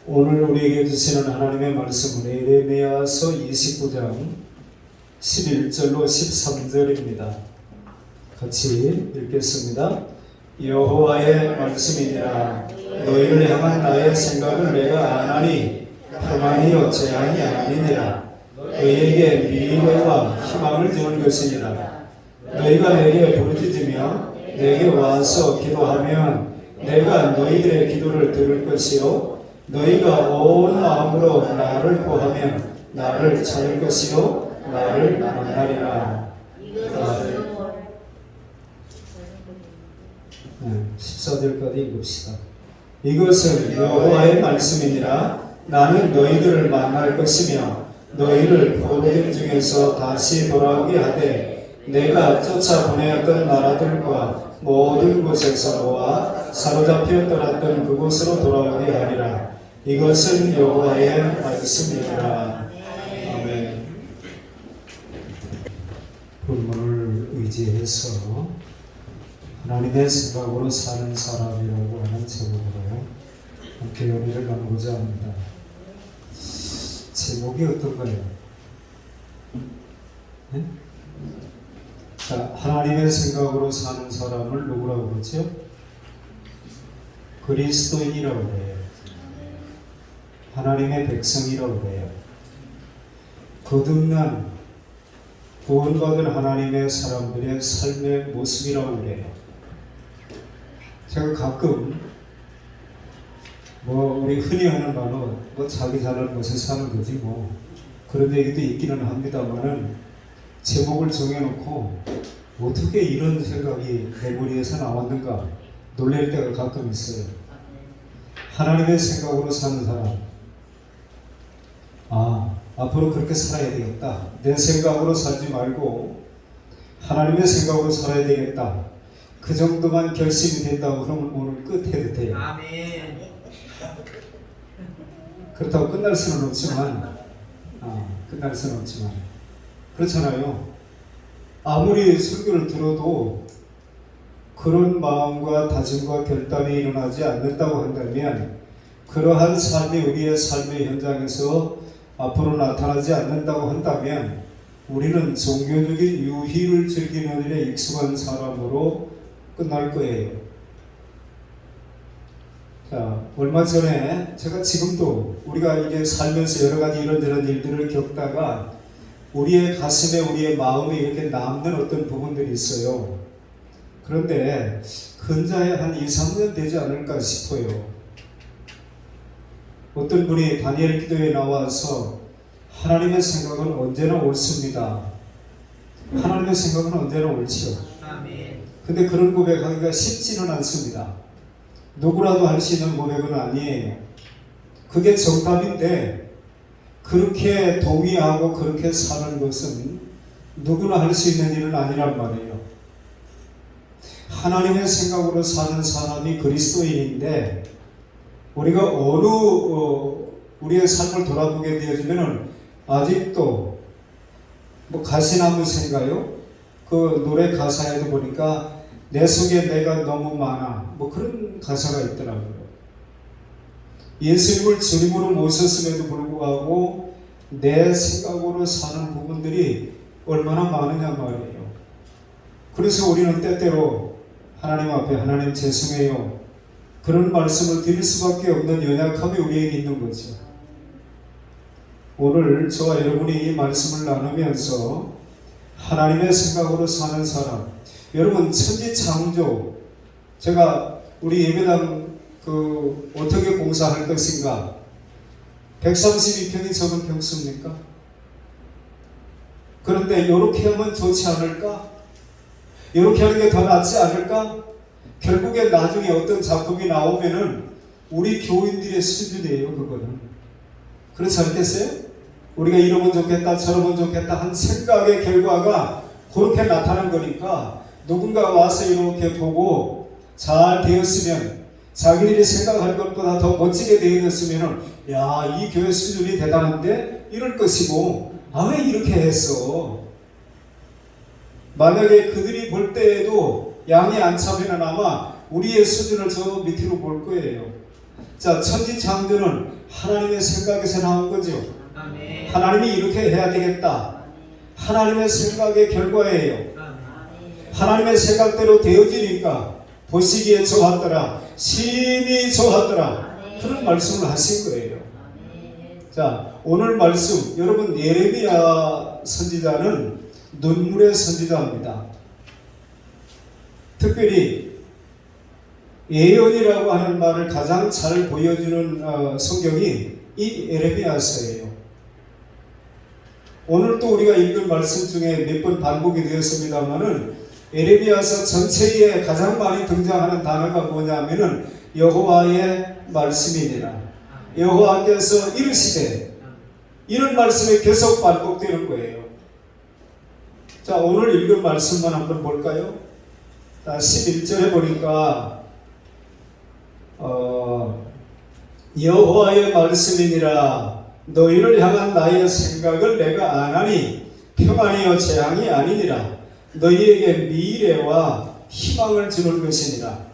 오늘 우리에게 주시는 하나님의 말씀은 예레미야서 29장 11절로 13절입니다. 같이 읽겠습니다. 여호와의 말씀이니라. 너희를 향한 나의 생각을 내가 아나니 평안이요 재앙이 아니니라. 너희에게 미래와 희망을 주는 것이니라. 너희가 내게 부르짖으며 내게 와서 기도하면 내가 너희들의 기도를 들을 것이요 너희가 온 마음으로 나를 구하면 나를 찾을 것이요 나를 만나리라. 14절까지 읽읍시다. 이것은 여호와의 말씀이니라. 나는 너희들을 만날 것이며 너희를 포로된 중에서 다시 돌아오게 하되 내가 쫓아보내었던 나라들과 모든 곳에서 모아 사로잡혀 떠났던 그곳으로 돌아오게 하리라. 이것은 여호와의 말씀이니라. 아멘. 본문을 의지해서 하나님의 생각으로 사는 사람이라고 하는 제목으로 함께 연애를 나누고자 합니다. 제목이 어떤가요? 네? 자, 하나님의 생각으로 사는 사람을 누구라고 그러죠? 그리스도인이라고 해요. 하나님의 백성이라고 해요. 거듭난 구원받은 하나님의 사람들의 삶의 모습이라고 그래요. 제가 가끔 우리 흔히 하는 말로 자기 잘난 곳에 사는 거지 그런 얘기도 있기는 합니다만은 제목을 정해놓고 어떻게 이런 생각이 내 머리에서 나왔는가 놀랄 때가 가끔 있어요. 하나님의 생각으로 사는 사람, 앞으로 그렇게 살아야 되겠다. 내 생각으로 살지 말고 하나님의 생각으로 살아야 되겠다. 그 정도만 결심이 된다고 그러면 오늘 끝 해도 돼요. 아멘. 그렇다고 끝날 수는 없지만 그렇잖아요. 아무리 설교를 들어도 그런 마음과 다짐과 결단이 일어나지 않는다고 한다면 그러한 삶이 우리의 삶의 현장에서 앞으로 나타나지 않는다고 한다면 우리는 종교적인 유희를 즐기는 일에 익숙한 사람으로 끝날 거예요. 자, 얼마 전에 제가 지금도 우리가 이제 살면서 여러 가지 이런저런 일들을 겪다가 우리의 가슴에 우리의 마음에 이렇게 남는 어떤 부분들이 있어요. 그런데 근자에 한 2, 3년 되지 않을까 싶어요. 어떤 분이 다니엘 기도에 나와서 하나님의 생각은 언제나 옳습니다. 하나님의 생각은 언제나 옳지요. 근데 그런 고백하기가 쉽지는 않습니다. 누구라도 할 수 있는 고백은 아니에요. 그게 정답인데 그렇게 동의하고 그렇게 사는 것은 누구나 할 수 있는 일은 아니란 말이에요. 하나님의 생각으로 사는 사람이 그리스도인인데 우리가 우리의 삶을 돌아보게 되어지면은 아직도 가시나무 생가요? 그 노래 가사에도 보니까 내 속에 내가 너무 많아 그런 가사가 있더라고요. 예수님을 주님으로 모셨음에도 불구하고 내 생각으로 사는 부분들이 얼마나 많으냐 말이에요. 그래서 우리는 때때로 하나님 앞에 하나님 죄송해요 그런 말씀을 드릴 수밖에 없는 연약함이 우리에게 있는 거죠. 오늘 저와 여러분이 이 말씀을 나누면서 하나님의 생각으로 사는 사람, 여러분 천지창조, 제가 우리 예배당 어떻게 공사할 것인가 132평이 적은 평수입니까? 그런데 이렇게 하면 좋지 않을까? 이렇게 하는 게 더 낫지 않을까? 결국에 나중에 어떤 작품이 나오면은 우리 교인들의 수준이에요. 그거는 그렇지 않겠어요? 우리가 이러면 좋겠다 저러면 좋겠다 한 생각의 결과가 그렇게 나타난 거니까 누군가 와서 이렇게 보고 잘 되었으면 자기들이 생각할 것보다 더 멋지게 되었으면 야, 이 교회 수준이 대단한데 이럴 것이고 왜 이렇게 했어? 만약에 그들이 볼 때에도 양이 안 차면 아마 우리의 수준을 저 밑으로 볼 거예요. 자, 천지창조는 하나님의 생각에서 나온 거죠. 아멘. 하나님이 이렇게 해야 되겠다. 하나님의 생각의 결과예요. 하나님의 생각대로 되어지니까 보시기에 좋았더라, 심히 좋았더라, 그런 말씀을 하신 거예요. 자, 오늘 말씀, 여러분, 예레미야 선지자는 눈물의 선지자입니다. 특별히 예언이라고 하는 말을 가장 잘 보여주는 성경이 이 예레미야서예요. 오늘 또 우리가 읽은 말씀 중에 몇 번 반복이 되었습니다만은 예레미야서 전체에 가장 많이 등장하는 단어가 뭐냐면은 여호와의 말씀이니라. 여호와께서 이르시되, 이런 말씀이 계속 반복되는 거예요. 자, 오늘 읽은 말씀만 한번 볼까요? 자, 11절에 보니까 여호와의 말씀이니라. 너희를 향한 나의 생각을 내가 아나니 평안이요 재앙이 아니니라. 너희에게 미래와 희망을 주는 것이니라.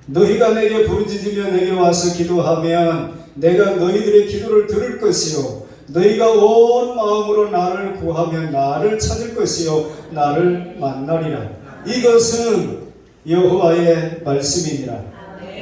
너희가 내게 부르짖으며 내게 와서 기도하면 내가 너희들의 기도를 들을 것이요 너희가 온 마음으로 나를 구하면 나를 찾을 것이요 나를 만나리라. 이것은 여호와의 말씀이니라.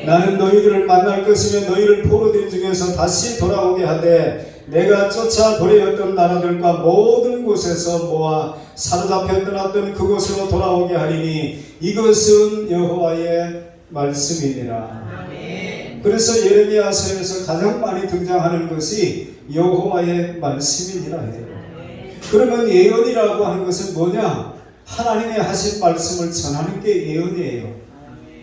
나는 너희들을 만날 것이며 너희를 포로된 중에서 다시 돌아오게 하되 내가 쫓아 버렸던 나라들과 모든 곳에서 모아 사로잡혀 떠났던 그곳으로 돌아오게 하리니 이것은 여호와의 말씀이니라. 그래서 예레미야서에서 가장 많이 등장하는 것이 여호와의 말씀이니라 해요. 그러면 예언이라고 하는 것은 뭐냐? 하나님의 하신 말씀을 전하는 게 예언이에요.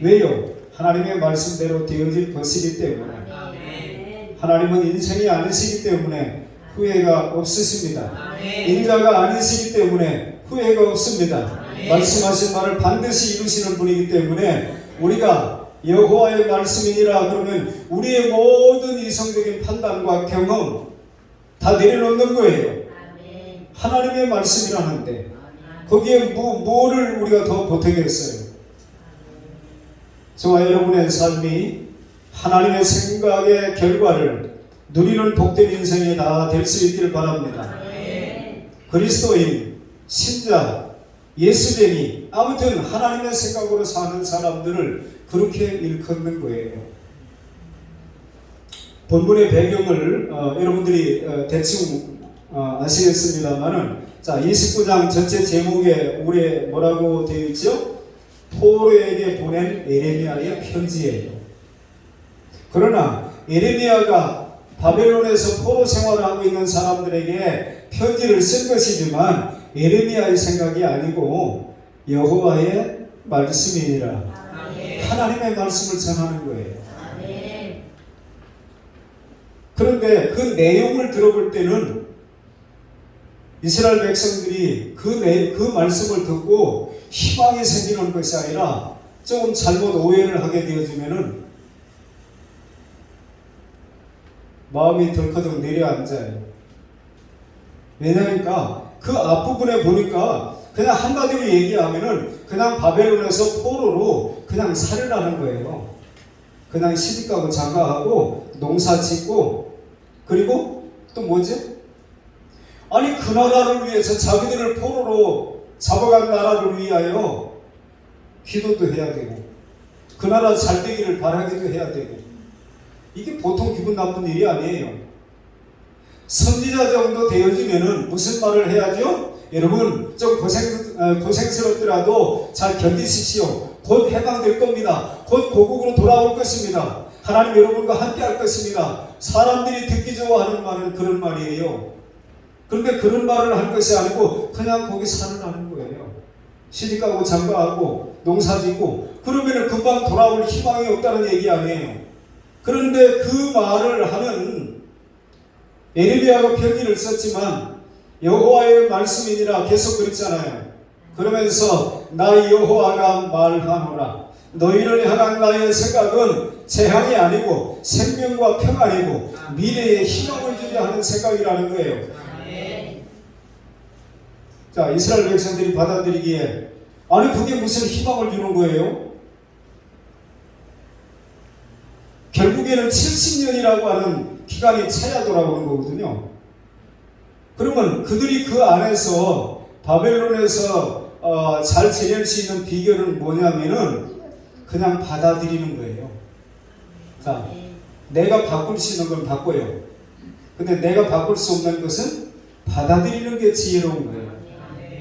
왜요? 하나님의 말씀대로 되어질 것이기 때문에. 하나님은 인생이 아니시기 때문에 후회가 없으십니다. 인자가 아니시기 때문에 후회가 없습니다. 말씀하신 말을 반드시 이루시는 분이기 때문에 우리가 여호와의 말씀이니라 그러면 우리의 모든 이성적인 판단과 경험 다 내려놓는 거예요. 하나님의 말씀이라는데 거기에 뭐를 우리가 더 보태겠어요? 저와 여러분의 삶이 하나님의 생각의 결과를 누리는 복된 인생이 다 될 수 있기를 바랍니다. 그리스도인, 신자, 예수쟁이, 아무튼 하나님의 생각으로 사는 사람들을 그렇게 일컫는 거예요. 본문의 배경을 여러분들이 대충 아시겠습니다만은, 자, 29장 전체 제목에 우리 뭐라고 되어 있죠? 포로에게 보낸 예레미야의 편지예요. 그러나 예레미야가 바벨론에서 포로 생활하고 있는 사람들에게 편지를 쓴 것이지만 예레미야의 생각이 아니고 여호와의 말씀이니라. 하나님의 말씀을 전하는 거예요. 그런데 그 내용을 들어볼 때는 이스라엘 백성들이 그 말씀을 듣고 희망이 생기는 것이 아니라 조금 잘못 오해를 하게 되어지면은 마음이 덜커덕 내려앉아요. 왜냐니까 그 앞부분에 보니까 그냥 한마디로 얘기하면은 그냥 바벨론에서 포로로 그냥 살인하는 거예요. 그냥 시집가고 장가하고 농사 짓고 그리고 또 뭐지? 아니 그 나라를 위해서 자기들을 포로로 잡아간 나라를 위하여 기도도 해야 되고 그 나라 잘 되기를 바라기도 해야 되고 이게 보통 기분 나쁜 일이 아니에요. 선지자 정도 되어지면은 무슨 말을 해야죠? 여러분 좀 고생스럽더라도 잘 견디십시오. 곧 해방될 겁니다. 곧 고국으로 돌아올 것입니다. 하나님 여러분과 함께 할 것입니다. 사람들이 듣기 좋아하는 말은 그런 말이에요. 그런데 그런 말을 할 것이 아니고 그냥 거기 살아나는 거예요. 시집가고 장가하고 농사짓고 그러면 금방 돌아올 희망이 없다는 얘기 아니에요. 그런데 그 말을 하는 예레미야가 편지를 썼지만 여호와의 말씀이니라 계속 그랬잖아요. 그러면서 나 여호와가 말하노라. 너희를 향한 나의 생각은 재앙이 아니고 생명과 평안이고 미래에 희망을 주려 하는 생각이라는 거예요. 자, 이스라엘 백성들이 받아들이기에 아니 그게 무슨 희망을 주는 거예요? 결국에는 70년이라고 하는 기간이 차야 돌아오는 거거든요. 그러면 그들이 그 안에서 바벨론에서 잘 지낼 수 있는 비결은 뭐냐면은 그냥 받아들이는 거예요. 자, 내가 바꿀 수 있는 건 바꿔요. 근데 내가 바꿀 수 없는 것은 받아들이는 게 지혜로운 거예요.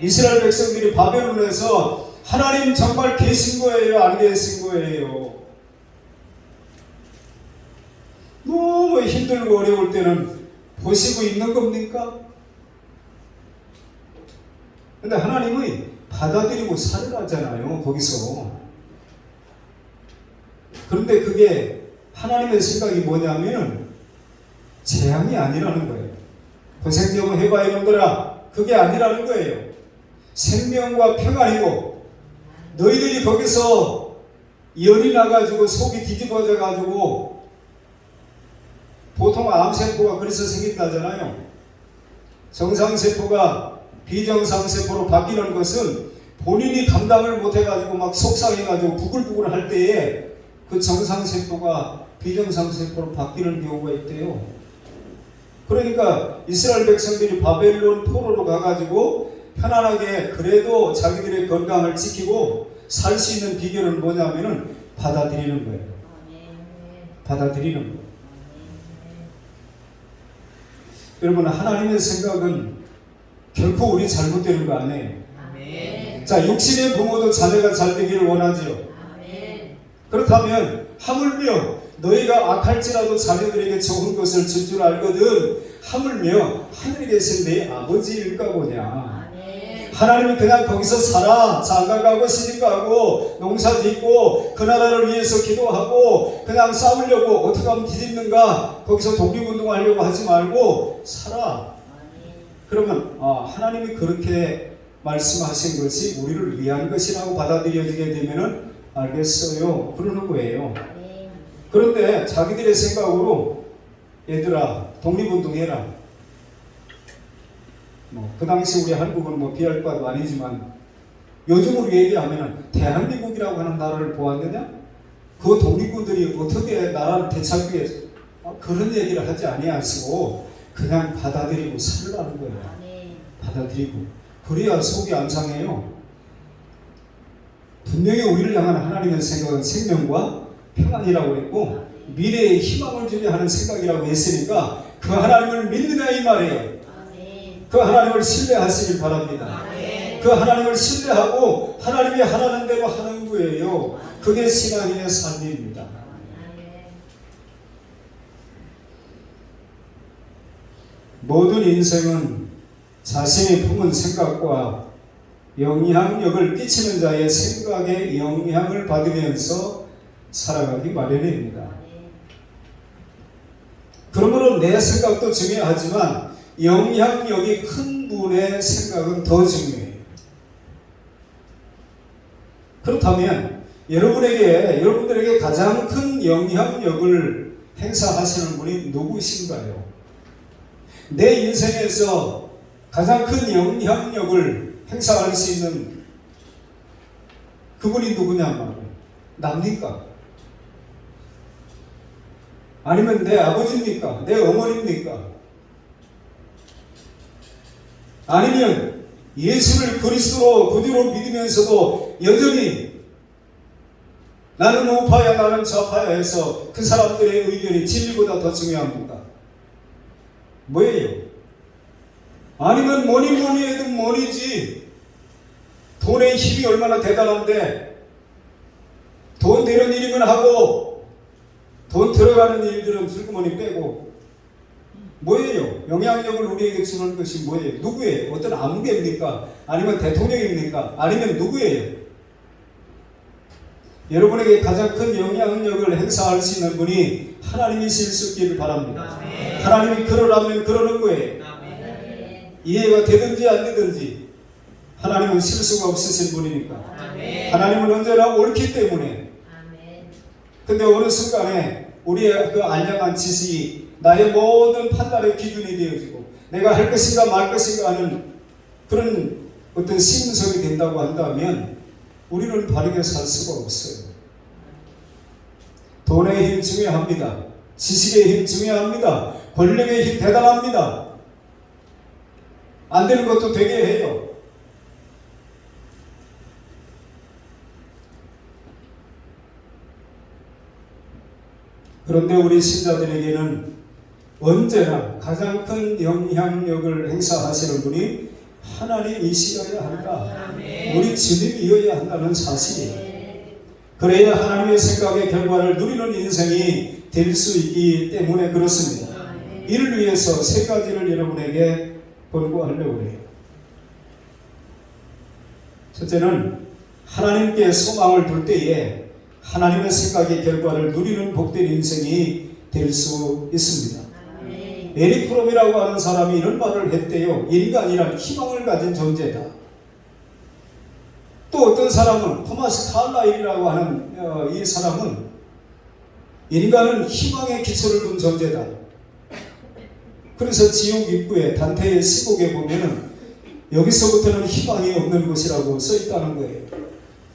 이스라엘 백성들이 바벨론에서 하나님 정말 계신 거예요? 안 계신 거예요? 너무 힘들고 어려울 때는 보시고 있는 겁니까? 근데 하나님이 받아들이고 살으라잖아요, 거기서. 그런데 그게 하나님의 생각이 뭐냐면 재앙이 아니라는 거예요. 고생 좀 해봐 이놈들아, 그게 아니라는 거예요. 생명과 평안이고, 너희들이 거기서 열이 나가지고 속이 뒤집어져 가지고, 보통 암세포가 그래서 생긴다잖아요. 정상세포가 비정상세포로 바뀌는 것은 본인이 감당을 못해가지고 막 속상해가지고 부글부글 할 때에 그 정상세포가 비정상세포로 바뀌는 경우가 있대요. 그러니까 이스라엘 백성들이 바벨론 포로로 가가지고 편안하게 그래도 자기들의 건강을 지키고 살 수 있는 비결은 뭐냐면은 받아들이는 거예요. 받아들이는 거예요. 여러분, 하나님의 생각은 결코 우리 잘못되는 거 아니에요. 자, 육신의 부모도 자녀가 잘 되기를 원하지요. 그렇다면 하물며 너희가 악할지라도 자녀들에게 좋은 것을 줄 줄 알거든 하물며 하늘에 계신 내 아버지일까 보냐. 하나님이 그냥 거기서 살아, 장가가고 시집가고 농사 짓고 그 나라를 위해서 기도하고 그냥 싸우려고 어떻게 하면 뒤집는가, 거기서 독립운동하려고 하지 말고 살아. 그러면 하나님이 그렇게 말씀하신 것이 우리를 위한 것이라고 받아들여지게 되면은 알겠어요, 그러는 거예요. 그런데 자기들의 생각으로 얘들아 독립운동해라. 그 당시 우리 한국은 비할 바도 아니지만 요즘으로 얘기하면 대한민국이라고 하는 나라를 보았느냐? 그 독립군들이 어떻게 나라를 되찾기 위해서 그런 얘기를 하지 아니하시고 그냥 받아들이고 살라는 거예요. 받아들이고 그래야 속이 안 상해요. 분명히 우리를 향한 하나님의 생각은 생명과 평안이라고 했고 미래에 희망을 주려 하는 생각이라고 했으니까 그 하나님을 믿느냐 이 말이에요. 그 하나님을 신뢰하시길 바랍니다. 그 하나님을 신뢰하고 하나님이 하라는 대로 하는 거예요. 그게 신앙인의 삶입니다. 모든 인생은 자신이 품은 생각과 영향력을 끼치는 자의 생각에 영향을 받으면서 살아가기 마련입니다. 그러므로 내 생각도 중요하지만 영향력이 큰 분의 생각은 더 중요해요. 그렇다면 여러분들에게 가장 큰 영향력을 행사하시는 분이 누구신가요? 내 인생에서 가장 큰 영향력을 행사할 수 있는 그분이 누구냐 말이에요. 납니까? 아니면 내 아버지입니까? 내 어머니입니까? 아니면 예수를 그리스도로 구주로 믿으면서도 여전히 나는 우파야 나는 좌파야 해서 그 사람들의 의견이 진리보다 더 중요합니까? 뭐예요? 아니면 뭐니 해도 뭐니지. 돈의 힘이 얼마나 대단한데 돈 되는 일이면 하고 돈 들어가는 일들은 슬그머니 빼고 뭐예요? 영향력을 우리에게 주는 것이 뭐예요? 누구예요? 어떤 아무개입니까? 아니면 대통령입니까? 아니면 누구예요? 여러분에게 가장 큰 영향력을 행사할 수 있는 분이 하나님이실 수 있기를 바랍니다. 아멘. 하나님이 그러라면 그러는 거예요. 아멘. 이해가 되든지 안 되든지 하나님은 실수가 없으신 분이니까. 아멘. 하나님은 언제나 옳기 때문에. 근데 어느 순간에 우리의 그 알량한 지식이 나의 모든 판단의 기준이 되어지고 내가 할 것인가 말 것인가 하는 그런 어떤 심성이 된다고 한다면 우리는 바르게 살 수가 없어요. 돈의 힘 중요합니다. 지식의 힘 중요합니다. 권력의 힘 대단합니다. 안 되는 것도 되게 해요. 그런데 우리 신자들에게는 언제나 가장 큰 영향력을 행사하시는 분이 하나님이시어야 한다. 우리 주님이어야 한다는 사실이에요. 그래야 하나님의 생각의 결과를 누리는 인생이 될 수 있기 때문에 그렇습니다. 이를 위해서 세 가지를 여러분에게 권고하려고 해요. 첫째는 하나님께 소망을 둘 때에 하나님의 생각의 결과를 누리는 복된 인생이 될 수 있습니다. 에릭 프롬이라고 하는 사람이 이런 말을 했대요. 인간이란 희망을 가진 존재다. 또 어떤 사람은 토마스 칼라일이라고 하는 이 사람은 인간은 희망의 기초를 둔 존재다. 그래서 지옥 입구에 단테의 시곡에 보면은 여기서부터는 희망이 없는 곳이라고 써 있다는 거예요.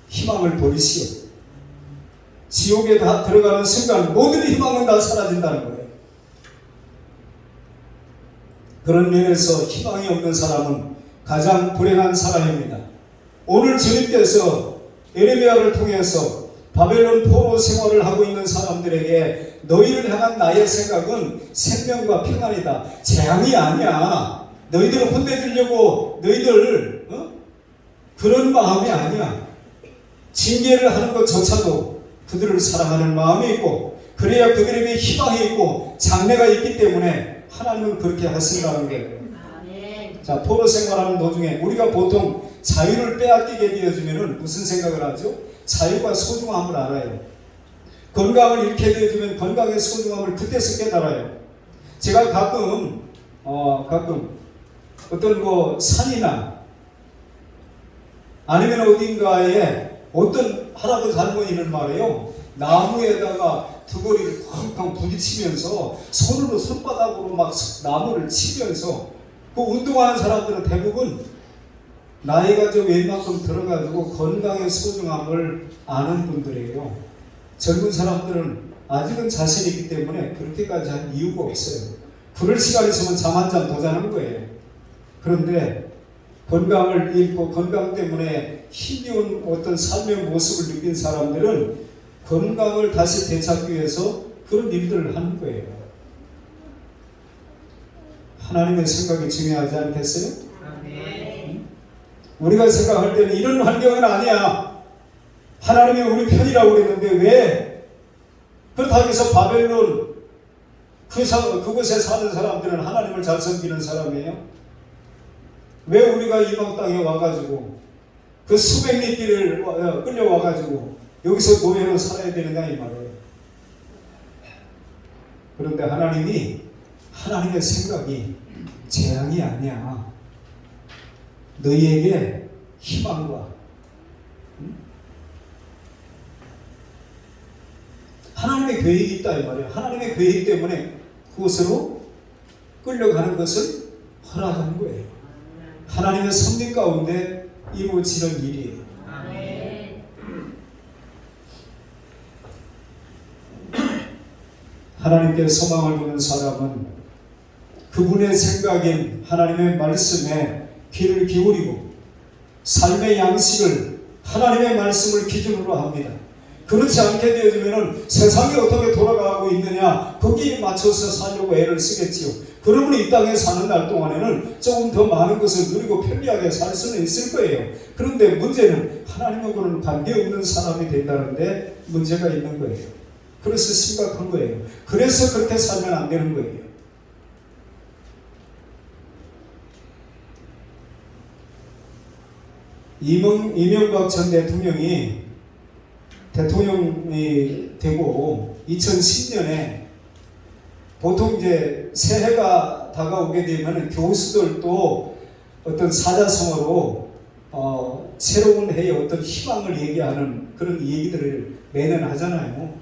희망을 버리시오. 지옥에 다 들어가는 순간 모든 희망은 다 사라진다는 거예요. 그런 면에서 희망이 없는 사람은 가장 불행한 사람입니다. 오늘 주님께서 에레미야를 통해서 바벨론 포로 생활을 하고 있는 사람들에게 너희를 향한 나의 생각은 생명과 평안이다. 재앙이 아니야. 너희들을 혼내주려고 너희들 그런 마음이 아니야. 징계를 하는 것조차도 그들을 사랑하는 마음이 있고 그래야 그들에게 희망이 있고 장래가 있기 때문에 하나님은 그렇게 하신다는 거예요. 자, 포로 생활하는 도중에 우리가 보통 자유를 빼앗기게 되어지면 무슨 생각을 하죠? 자유가 소중함을 알아요. 건강을 잃게 되어지면 건강의 소중함을 그때서 깨달아요. 제가 가끔 어떤 산이나 아니면 어딘가에 어떤 할아버지 할머니는 말이에요. 나무에다가 두 거리를 쾅쾅 부딪히면서 손으로 손바닥으로 막 나무를 치면서 그 운동하는 사람들은 대부분 나이가 좀 웬만큼 들어가지고 건강의 소중함을 아는 분들이에요. 젊은 사람들은 아직은 자신이 있기 때문에 그렇게까지 할 이유가 없어요. 그럴 시간 있으면 잠 한 잔 더 자는 거예요. 그런데 건강을 잃고 건강 때문에 힘겨운 어떤 삶의 모습을 느낀 사람들은 건강을 다시 되찾기 위해서 그런 일들을 하는 거예요. 하나님의 생각이 중요하지 않겠어요? 우리가 생각할 때는 이런 환경은 아니야. 하나님이 우리 편이라고 그랬는데 왜? 그렇다고 해서 바벨론 그곳에 사는 사람들은 하나님을 잘 섬기는 사람이에요? 왜 우리가 이방 땅에 와가지고 그 수백 리 길을 끌려와가지고 여기서 노예로 살아야 되느냐 이 말이에요. 그런데 하나님의 생각이 재앙이 아니야. 너희에게 희망과 하나님의 계획이 있다 이 말이에요. 하나님의 계획 때문에 그곳으로 끌려가는 것을 허락한 거예요. 하나님의 섭리 가운데 이루어지는 일이에요. 하나님께 소망을 두는 사람은 그분의 생각인 하나님의 말씀에 귀를 기울이고 삶의 양식을 하나님의 말씀을 기준으로 합니다. 그렇지 않게 되어지면 세상이 어떻게 돌아가고 있느냐 거기에 맞춰서 살려고 애를 쓰겠지요. 그러면 이 땅에 사는 날 동안에는 조금 더 많은 것을 누리고 편리하게 살 수는 있을 거예요. 그런데 문제는 하나님하고는 관계없는 사람이 된다는데 문제가 있는 거예요. 그래서 심각한 거예요. 그래서 그렇게 살면 안 되는 거예요. 이명박 전 대통령이 되고 2010년에 보통 이제 새해가 다가오게 되면 교수들도 어떤 사자성어로 새로운 해에 어떤 희망을 얘기하는 그런 얘기들을 매년 하잖아요.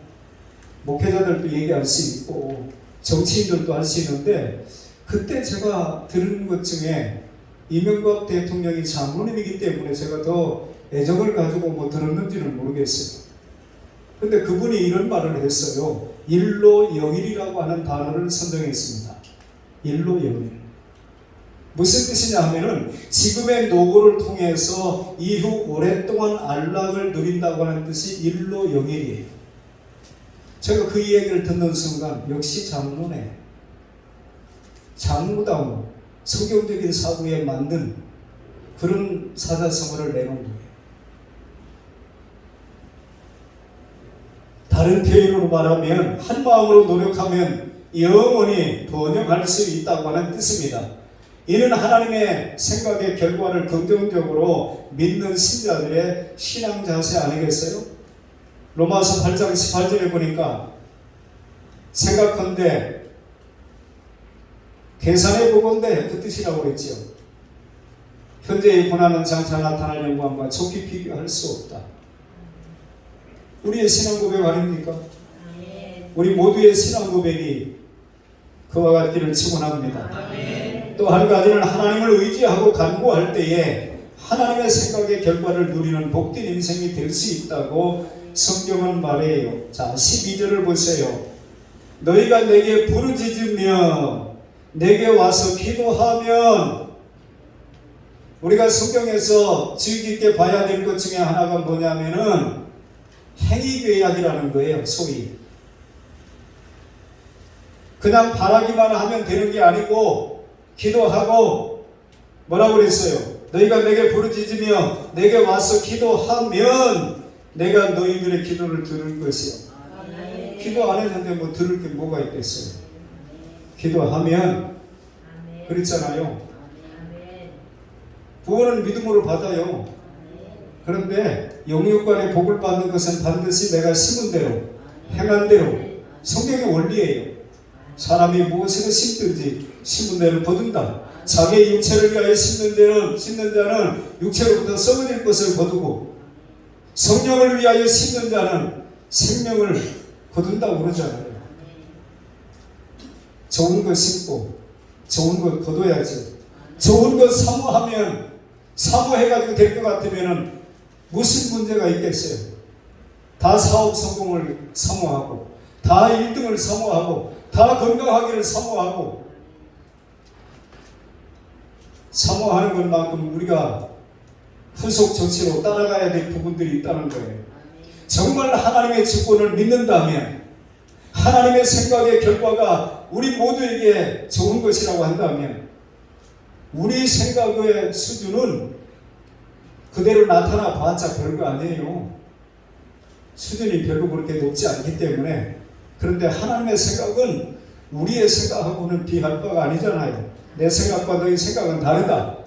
목회자들도 얘기할 수 있고 정치인들도 할 수 있는데 그때 제가 들은 것 중에 이명박 대통령이 장로님이기 때문에 제가 더 애정을 가지고 들었는지는 모르겠어요. 근데 그분이 이런 말을 했어요. 일로 영일이라고 하는 단어를 선정했습니다. 일로 영일. 무슨 뜻이냐 하면은 지금의 노고를 통해서 이후 오랫동안 안락을 누린다고 하는 뜻이 일로 영일이에요. 제가 그 이야기를 듣는 순간 역시 장로네. 장로다운 성경적인 사고에 맞는 그런 사자성어를 내놓은 거예요. 다른 표현으로 말하면 한 마음으로 노력하면 영원히 번영할 수 있다고 하는 뜻입니다. 이는 하나님의 생각의 결과를 긍정적으로 믿는 신자들의 신앙 자세 아니겠어요? 로마서 8장 18절에 보니까 생각컨대 계산해 보건대 그 뜻이라고 그랬지요. 현재의 고난은 장차 나타날 영광과 좋게 비교할 수 없다. 우리의 신앙 고백 아닙니까? 우리 모두의 신앙 고백이 그와 같기를 축원합니다. 또 한 가지는 하나님을 의지하고 간구할 때에 하나님의 생각의 결과를 누리는 복된 인생이 될 수 있다고 성경은 말해요. 자, 12절을 보세요. 너희가 내게 부르짖으며 내게 와서 기도하면, 우리가 성경에서 주의 깊게 봐야 될 것 중에 하나가 뭐냐면은 행위계약이라는 거예요. 소위 그냥 바라기만 하면 되는 게 아니고 기도하고, 뭐라고 그랬어요? 너희가 내게 부르짖으며 내게 와서 기도하면 내가 너희들의 기도를 들을 것이요. 기도 안 했는데 뭐 들을 게 뭐가 있겠어요? 기도하면, 그랬잖아요. 구원은 믿음으로 받아요. 그런데 영육간의 복을 받는 것은 반드시 내가 심은 대로, 행한 대로, 성경의 원리예요. 사람이 무엇을 심든지 심은 대로 거둔다. 자기의 육체를 위하여 심는 자는 육체로부터 썩어질 것을 거두고, 성령을 위하여 심는 자는 생명을 거둔다고 그러잖아요. 좋은 것 심고 좋은 것 거둬야지. 좋은 것 사모하면, 사모해가지고 될 것 같으면 무슨 문제가 있겠어요? 다 사업 성공을 사모하고, 다 1등을 사모하고, 다 건강하기를 사모하고, 사모하는 것만큼 우리가 후속 조치로 따라가야 될 부분들이 있다는 거예요. 정말 하나님의 주권을 믿는다면, 하나님의 생각의 결과가 우리 모두에게 좋은 것이라고 한다면, 우리 생각의 수준은 그대로 나타나 봤자 별거 아니에요. 수준이 별로 그렇게 높지 않기 때문에. 그런데 하나님의 생각은 우리의 생각하고는 비할 바가 아니잖아요. 내 생각과 너의 생각은 다르다.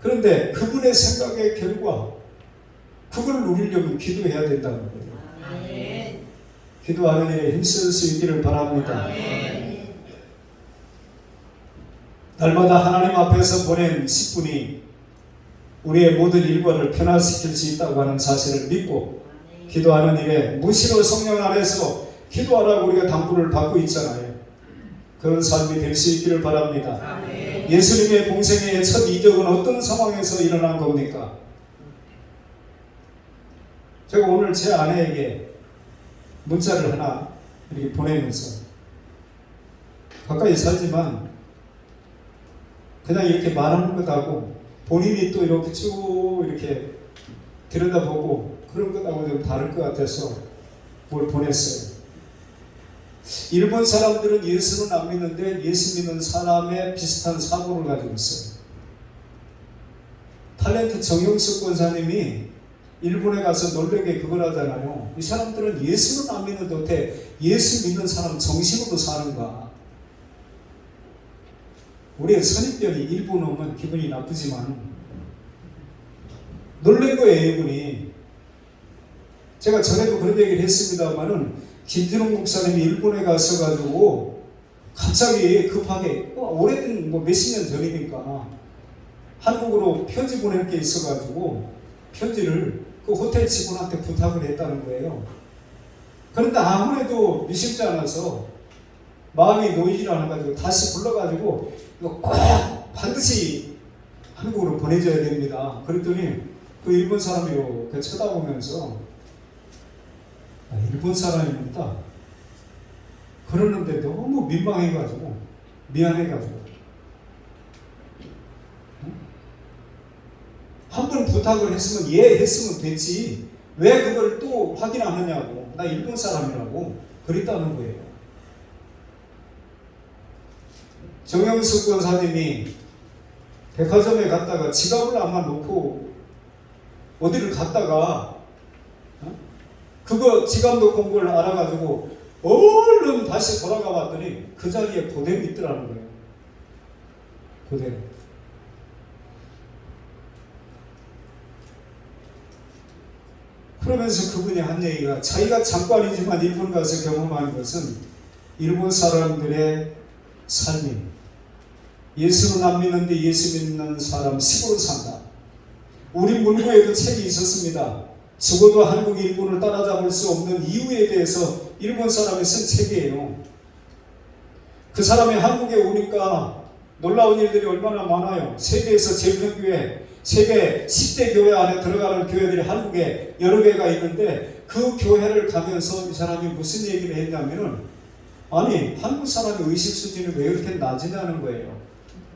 그런데 그분의 생각의 결과, 그걸 누리려면 기도해야 된다는 거예요. 기도하는 일에 힘쓸 수 있기를 바랍니다. 날마다 하나님 앞에서 보낸 10분이 우리의 모든 일과를 변화시킬 수 있다고 하는 사실을 믿고, 기도하는 일에 무시로 성령 안에서 기도하라고 우리가 당부를 받고 있잖아요. 그런 삶이 될 수 있기를 바랍니다. 예수님의 공생애의 첫 이적은 어떤 상황에서 일어난 겁니까? 제가 오늘 제 아내에게 문자를 하나 이렇게 보내면서, 가까이 살지만 그냥 이렇게 말하는 것하고 본인이 또 이렇게 쭉 이렇게 들여다보고 그런 것하고 좀 다를 것 같아서 뭘 보냈어요. 일본 사람들은 예수는 안 믿는데 예수 믿는 사람의 비슷한 사고를 가지고 있어요. 탤런트 정영석 권사님이 일본에 가서 놀래게 그걸 하잖아요. 이 사람들은 예수는 안 믿는데 어떻게 예수 믿는 사람 정신으로 사는가. 우리의 선입견이 일본 오면 기분이 나쁘지만 놀란 거예요, 이분이. 제가 전에도 그런 얘기를 했습니다만은 김진웅 목사님이 일본에 가셔가지고 갑자기 급하게, 오래된 몇십 년 전이니까 한국으로 편지 보낼 게 있어가지고 편지를 그 호텔 직원한테 부탁을 했다는 거예요. 그런데 아무래도 미심지 않아서 마음이 놓이질 않아가지고 다시 불러가지고 이거 꼭 반드시 한국으로 보내줘야 됩니다. 그랬더니 그 일본 사람이 이렇게 쳐다보면서, 일본 사람입니다. 그러는데 너무 민망해가지고 미안해가지고. 한 번 부탁을 했으면 했으면 됐지. 왜 그걸 또 확인 안 하냐고. 나 일본 사람이라고. 그랬다는 거예요. 정영숙 권사님이 백화점에 갔다가 지갑을 아마 놓고 어디를 갔다가 그거 지갑 놓고 온 걸 알아가지고 얼른 다시 돌아가 봤더니 그 자리에 고대로 있더라는 거예요. 고대로. 그러면서 그분이 한 얘기가 자기가 장관이지만 일본 가서 경험한 것은 일본 사람들의 삶이 예수는 안 믿는데 예수 믿는 사람 식으로 산다. 우리 문구에도 책이 있었습니다. 적어도 한국이 일본을 따라잡을 수 없는 이유에 대해서 일본 사람이 쓴 책이에요. 그 사람이 한국에 오니까 놀라운 일들이 얼마나 많아요. 세계에서 제일 큰 교회, 세계 10대 교회 안에 들어가는 교회들이 한국에 여러 개가 있는데 그 교회를 가면서 이 사람이 무슨 얘기를 했냐면은 아니 한국 사람의 의식 수준이 왜 이렇게 낮으냐는 거예요.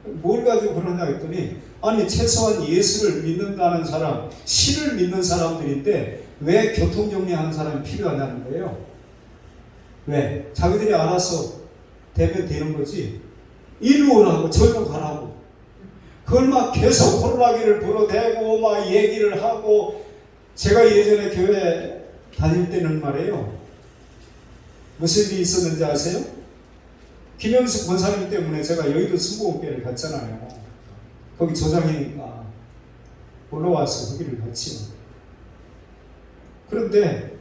뭘 가지고 그러냐 했더니 아니 최소한 예수를 믿는다는 사람, 신을 믿는 사람들인데 왜 교통정리하는 사람이 필요하냐는 거예요. 왜? 자기들이 알아서 되면 되는 거지. 이리 오라고 절로 가라고. 그걸 막 계속 호루라기를 불어대고 막 얘기를 하고. 제가 예전에 교회 다닐 때는 말이에요. 무슨 일이 있었는지 아세요? 김영숙 권사님 때문에 제가 여의도 순복음교회를 갔잖아요. 거기 조장이니까 올라와서 거기를 갔지요. 그런데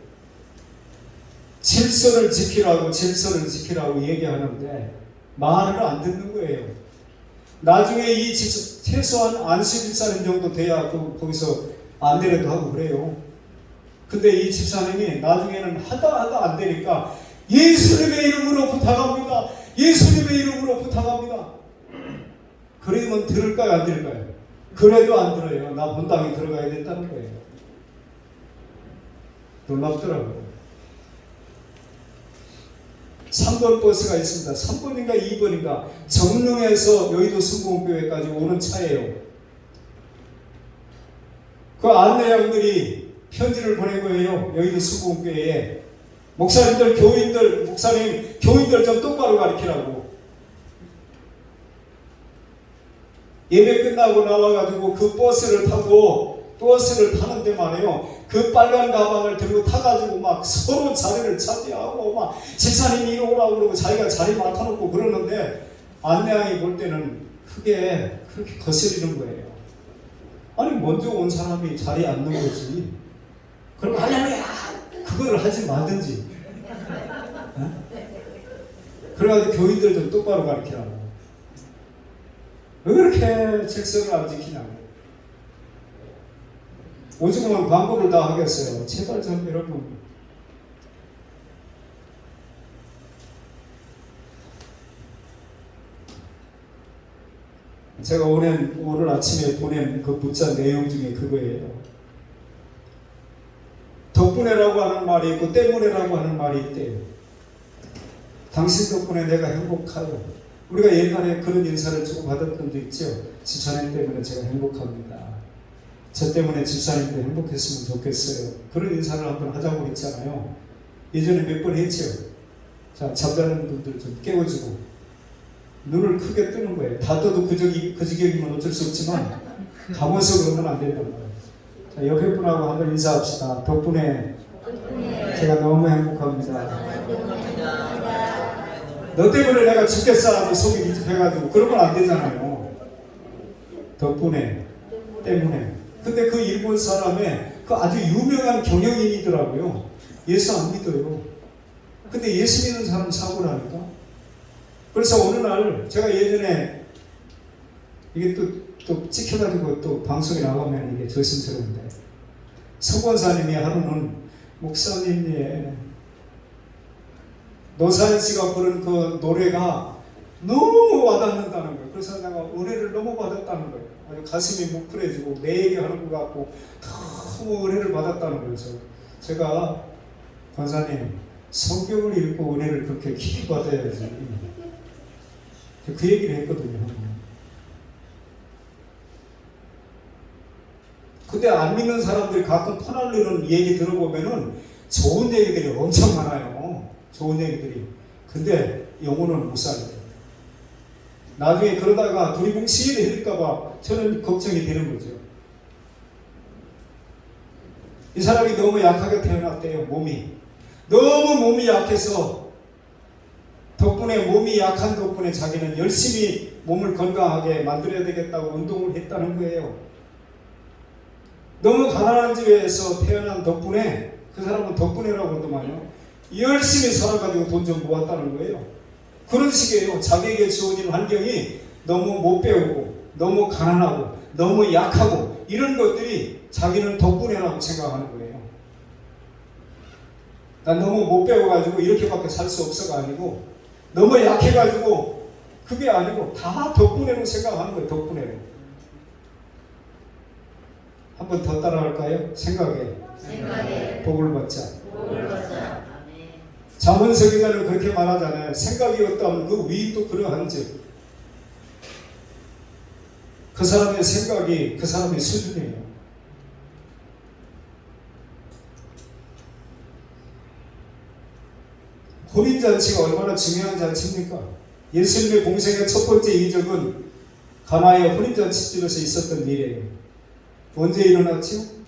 질서를 지키라고 얘기하는데 말을 안 듣는 거예요. 나중에 이 최소한 안수 집사님 정도 돼야 거기서 안내라도 하고 그래요. 근데 이 집사님이 나중에는 하다 안 되니까 예수님의 이름으로 부탁합니다. 예수님의 이름으로 부탁합니다. 그러면 들을까요? 안 들을까요? 그래도 안 들어요. 나 본당에 들어가야 된다는 거예요. 놀랍더라고요. 3번 버스가 있습니다. 3번인가 2번인가 정릉에서 여의도 순복음교회까지 오는 차예요. 그 안내양들이 편지를 보낸 거예요. 여의도 순복음교회에. 목사님들, 교인들 좀 똑바로 가르치라고. 예배 끝나고 나와가지고 그 버스를 타는데 말이에요. 그 빨간 가방을 들고 타가지고 막 서로 자리를 차지하고 막 집사님이 이리 오라고 그러고 자기가 자리 맡아놓고 그러는데 안내양이 볼 때는 크게 그렇게 거스리는 거예요. 아니 먼저 온 사람이 자리에 앉는 거지. 그럼 할렐루야 그거를 하지 말든지. 그래가지고 교인들 좀 똑바로 가르치라고. 왜 그렇게 질서를 안 지키냐고. 오죽하면 광고를 다 하겠어요. 제발 좀 여러분. 제가 오늘 아침에 보낸 그 문자 내용 중에 그거예요. 덕분에라고 하는 말이 있고 때문에라고 하는 말이 있대요. 당신 덕분에 내가 행복하요. 우리가 옛날에 그런 인사를 주고받았던 적 있죠. 집사님 때문에 제가 행복합니다. 저 때문에 집사님도 행복했으면 좋겠어요. 그런 인사를 한번 하자고 했잖아요. 예전에 몇 번 했죠. 자, 잠자는 분들 좀 깨워주고 눈을 크게 뜨는 거예요. 다 떠도 그 지경이면 어쩔 수 없지만 감아서 그러면 안 된단 말이에요. 자, 옆에 분하고 한번 인사합시다. 덕분에 제가 너무 행복합니다. 너 때문에 내가 죽겠어 하고 속이 뒤집혀가지고 그러면 안 되잖아요. 덕분에, 때문에. 근데 그 일본 사람의 그 아주 유명한 경영인이더라고요. 예수 안 믿어요. 근데 예수 믿는 사람 사고라니까. 그래서 어느 날 제가 예전에 이게 또 찍혀가지고 또 방송에 나가면 이게 조심스러운데 서권사님이 하루는 목사님의 노사연 씨가 부른 그 노래가 너무 와닿는다는 거예요. 그래서 내가 은혜를 너무 받았다는 거예요. 아주 가슴이 뭉클해지고 내 얘기하는 것 같고 너무 은혜를 받았다는 거예요. 제가 권사님 성경을 읽고 은혜를 그렇게 깊이 받아야지. 그 얘기를 했거든요. 근데 안 믿는 사람들이 가끔 퍼날리는 얘기 들어보면은 좋은 얘기들이 엄청 많아요. 좋은 얘기들이. 근데 영혼은 못 살아요. 나중에 그러다가 두리뭉실이 해릴까봐 저는 걱정이 되는 거죠. 이 사람이 너무 약하게 태어났대요. 몸이. 너무 몸이 약해서 덕분에 몸이 약한 덕분에 자기는 열심히 몸을 건강하게 만들어야 되겠다고 운동을 했다는 거예요. 너무 가난한 집에서 태어난 덕분에 그 사람은 덕분에라고 그러더만요. 열심히 살아가지고 돈 좀 모았다는 거예요. 그런 식이에요. 자기에게 주어진 환경이 너무 못 배우고 너무 가난하고 너무 약하고 이런 것들이 자기는 덕분에라고 생각하는 거예요. 난 너무 못 배워가지고 이렇게밖에 살 수 없어가 아니고 너무 약해가지고 그게 아니고 다 덕분에로 생각하는 거예요. 덕분에로. 한 번 더 따라할까요? 생각에 복을 받자. 잠언서 기자는 그렇게 말하잖아요. 생각이 없다면 그 위임도 그러한즉 그 사람의 생각이 그 사람의 수준이에요. 혼인잔치가 얼마나 중요한 잔치입니까? 예수님의 공생의 첫 번째 이적은 가나의 혼인잔치집에서 있었던 일이에요. 언제 일어났죠?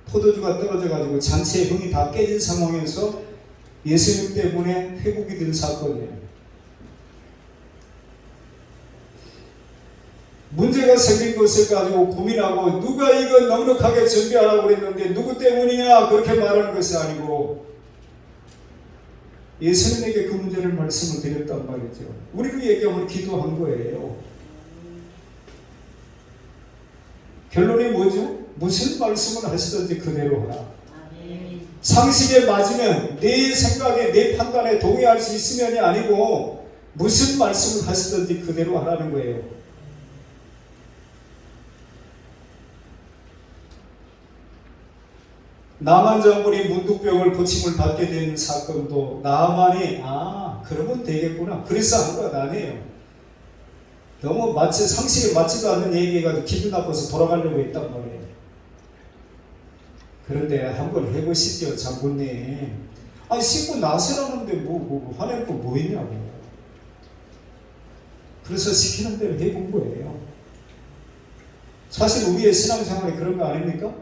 포도주가 떨어져가지고 잔치의 흥이 다 깨진 상황에서 예수님 때문에 회복이 된 사건이에요. 문제가 생긴 것을 가지고 고민하고 누가 이거 넉넉하게 준비하라고 그랬는데 누구 때문이냐 그렇게 말하는 것이 아니고 예수님에게 그 문제를 말씀을 드렸단 말이죠. 우리를 얘기하면 기도한 거예요. 결론이 뭐죠? 무슨 말씀을 하시든지 그대로 하라. 상식에 맞으면 내 생각에 내 판단에 동의할 수 있으면이 아니고 무슨 말씀을 하시든지 그대로 하라는 거예요. 나만 장군이 문득병을 고침을 받게 된 사건도 나만이 그러면 되겠구나 그래서 한 건 아니에요. 너무 마치 상식에 맞지도 않는 얘기해가지고 기분 나빠서 돌아가려고 했단 말이에요. 그런데 한번 해보시죠, 장군님. 씻고 나서라는데 뭐 화낼 거 뭐 있냐고. 그래서 시키는 대로 해본 거예요. 사실 우리의 신앙생활이 그런 거 아닙니까?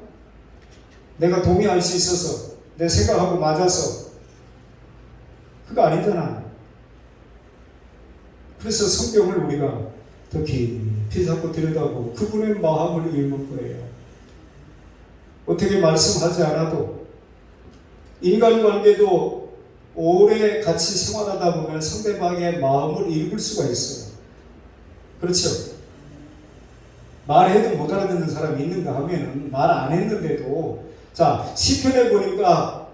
내가 동의할 수 있어서 내 생각하고 맞아서 그거 아니잖아. 그래서 성경을 우리가 더 깊이 자꾸 들여다보고 그분의 마음을 읽는 거예요. 어떻게 말씀하지 않아도 인간관계도 오래 같이 생활하다 보면 상대방의 마음을 읽을 수가 있어요. 그렇죠? 말해도 못 알아듣는 사람이 있는가 하면은 말 안 했는데도 자 시편에 보니까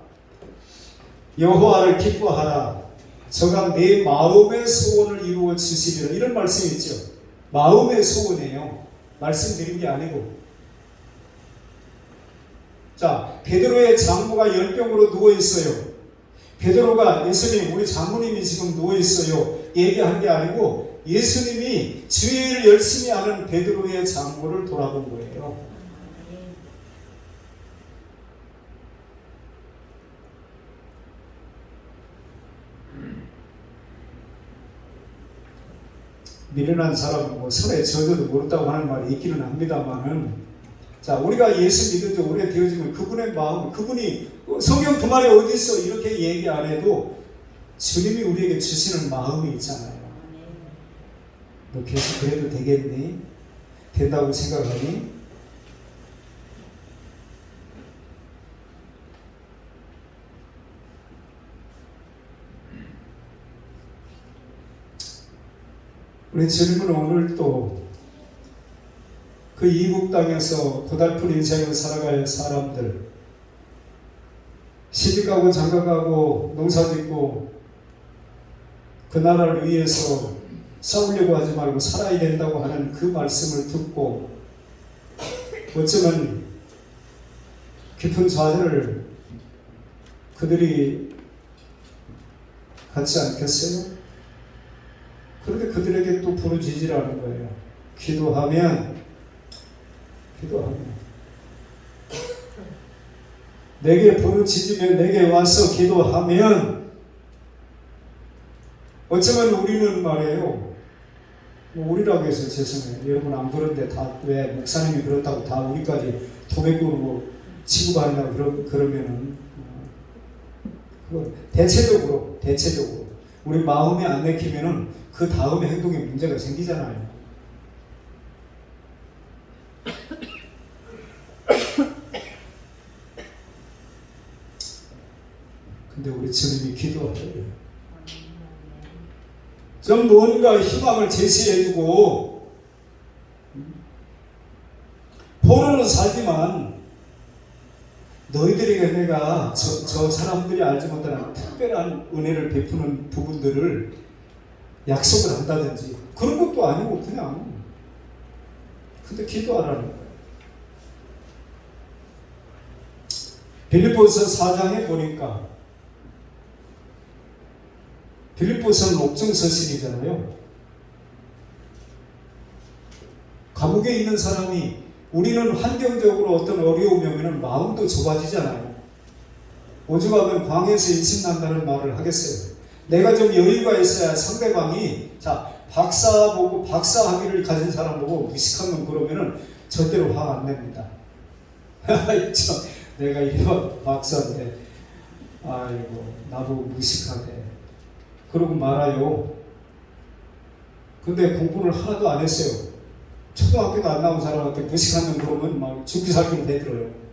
여호와를 기뻐하라 저가 내 마음의 소원을 이루어 주시리라 이런 말씀이 있죠. 마음의 소원이에요. 말씀드린 게 아니고. 자, 베드로의 장모가 열병으로 누워있어요. 베드로가 예수님 우리 장모님이 지금 누워있어요 얘기한 게 아니고 예수님이 주의를 열심히 하는 베드로의 장모를 돌아본 거예요. 미련한 사람은 뭐 설에 젖어도 모른다고 하는 말이 있기는 합니다만은 자 우리가 예수 믿은 지 오래 되어지면 그분의 마음 그분이 성경 그 말이 어디 있어 이렇게 얘기 안 해도 주님이 우리에게 주시는 마음이 있잖아요. 너 계속 그래도 되겠니? 된다고 생각하니? 우리 주님은 오늘 또 그 이국 땅에서 고달픈 인생을 살아갈 사람들 시집가고 장가가고 농사짓고 그 나라를 위해서 싸우려고 하지 말고 살아야 된다고 하는 그 말씀을 듣고 어쩌면 깊은 좌절을 그들이 갖지 않겠어요? 그런데 그들에게 또 부르짖으라는 거예요. 기도하면 내게 부르짖으면, 내게 와서 기도하면, 어쩌면 우리는 말이에요, 뭐 우리라고 해서 죄송해요. 여러분 안 그런데 다 왜 목사님이 그렇다고 다 우리까지 도배꾼으로 취급한다고 그러면은, 그건 대체적으로 우리 마음이 안 내키면은 그 다음에 행동에 문제가 생기잖아요. 근데 우리 주님이 기도하래요. 좀 뭔가 희망을 제시해주고, 포로는 살지만 너희들에게 내가 저 사람들이 알지 못하는 특별한 은혜를 베푸는 부분들을 약속을 한다든지 그런 것도 아니고 그냥 근데 기도하라는 거예요. 빌립보서 4장에 보니까, 빌립보서는 옥중서신이잖아요. 감옥에 있는 사람이, 우리는 환경적으로 어떤 어려움이 오면 마음도 좁아지잖아요. 오죽하면 광야에서 일신난다는 말을 하겠어요. 내가 좀 여유가 있어야 상대방이, 자, 박사 보고, 박사 학위를 가진 사람 보고 무식한 건 그러면은 절대로 화 안 냅니다. 내가 이런 박사인데, 아이고, 나보고 무식하대. 그러고 말아요. 근데 공부를 하나도 안 했어요. 초등학교도 안 나온 사람한테 무식한 놈 그러면 막 죽기 살기로 대들어요.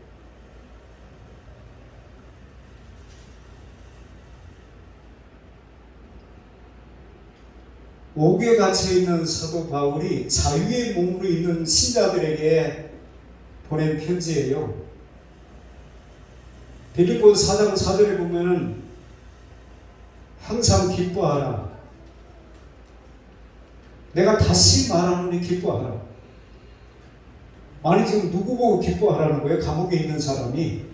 옥에 갇혀있는 사도 바울이 자유의 몸으로 있는 신자들에게 보낸 편지예요. 빌립보서 4장 4절에 보면은 항상 기뻐하라. 내가 다시 말하노니 기뻐하라. 아니 지금 누구 보고 기뻐하라는 거예요? 감옥에 있는 사람이.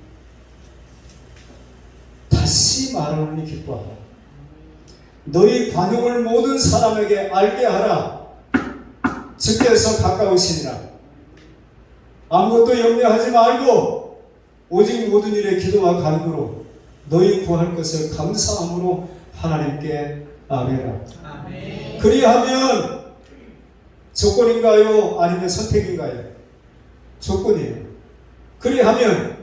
다시 말하노니 기뻐하라. 너희 관용을 모든 사람에게 알게 하라. 주께서 가까우시니라. 아무것도 염려하지 말고 오직 모든 일에 기도와 간구로 너희 구할 것을 감사함으로 하나님께 아뢰라. 아멘. 그리하면 조건인가요? 아니면 선택인가요? 조건이에요. 그리하면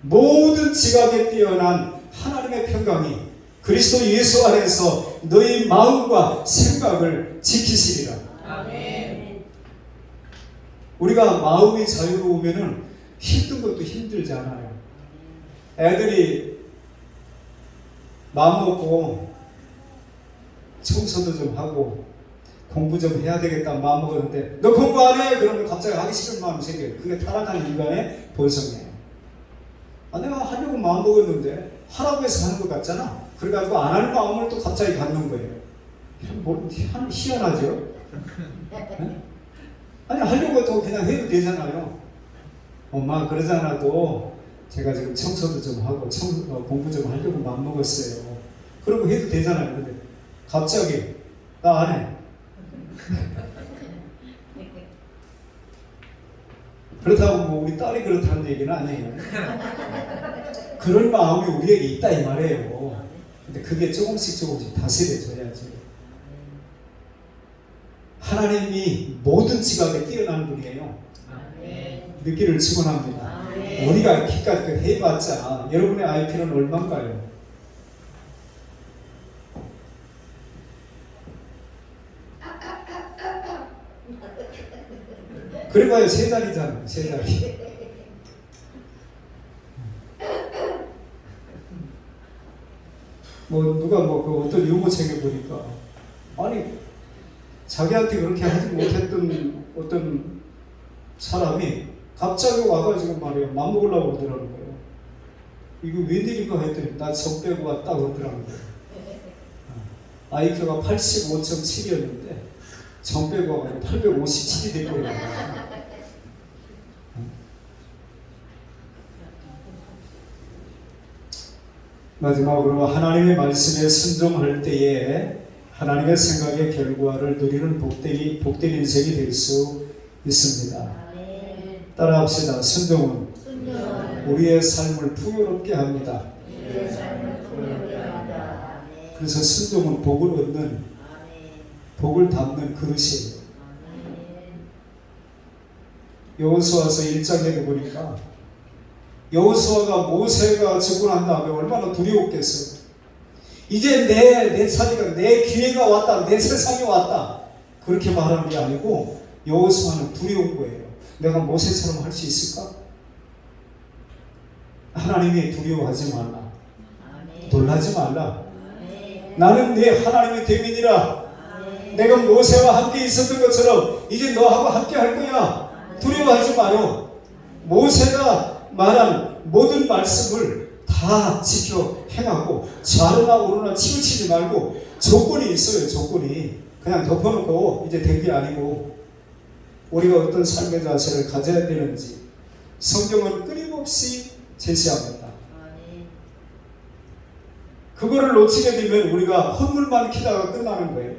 모든 지각에 뛰어난 하나님의 평강이 그리스도 예수 안에서 너희 마음과 생각을 지키시리라. 아멘. 우리가 마음이 자유로우면은 힘든 것도 힘들지 않아요. 애들이 마음 먹고 청소도 좀 하고 공부 좀 해야 되겠다 마음 먹었는데 너 공부 안 해? 그러면 갑자기 하기 싫은 마음이 생겨요. 그게 타락한 인간의 본성이에요. 내가 하려고 마음 먹었는데 하라고 해서 하는 것 같잖아. 그래가지고 안 하는 마음을 또 갑자기 갖는 거예요. 희한하죠? 네? 아니 하려고 또 그냥 해도 되잖아요. 엄마 그러잖아도 제가 지금 청소도 좀 하고 공부 좀 하려고 마음 먹었어요. 그러고 해도 되잖아요. 근데 갑자기 나 안 해. 그렇다고 뭐 우리 딸이 그렇다는 얘기는 아니에요. 그런 마음이 우리에게 있다 이 말이에요. 근데 그게 조금씩 다스려져야지. 하나님이 모든 지각에 뛰어난 분이에요. 믿기를 축원합니다. 우리가 IQ까지 해봤자 여러분의 IQ는 얼마인가요? 그래봐요 3자리잖아요. 3자리. 뭐 누가 그 어떤 유모책에 보니까 아니 자기한테 그렇게 하지 못했던 어떤 사람이 갑자기 와가지고 말이에요 맘먹으려고 그러더라는 거예요. 이거 웬일인가 했더니 나 정 빼고 왔다 그러더라는 거예요. IQ가 85.7이었는데 정 빼고 와가지고 857이 됐거든요. 마지막으로 하나님의 말씀에 순종할 때에 하나님의 생각의 결과를 누리는 복된 인생이 될 수 있습니다. 따라합시다. 순종은 우리의 삶을 풍요롭게 합니다. 그래서 순종은 복을 얻는, 복을 담는 그릇이에요. 여호수아서 1장에도 보니까 여호수아가 모세가 죽고 난 다음에 얼마나 두려웠겠어요. 이제 내 차례가, 내 기회가 왔다, 내 세상이 왔다, 그렇게 말하는 게 아니고 여호수아는 두려운 거예요. 내가 모세처럼 할 수 있을까? 하나님이 두려워하지 말라, 놀라지 말라. 나는 네 하나님의 대민이라. 내가 모세와 함께 있었던 것처럼 이제 너하고 함께 할 거야. 두려워하지 마요. 모세가 말한 모든 말씀을 다 지켜 행하고 좌로나 우로나 치우치지 말고, 조건이 있어요. 조건이 그냥 덮어놓고 이제 된 게 아니고, 우리가 어떤 삶의 자세를 가져야 되는지 성경은 끊임없이 제시합니다. 그거를 놓치게 되면 우리가 헛물만 키다가 끝나는 거예요.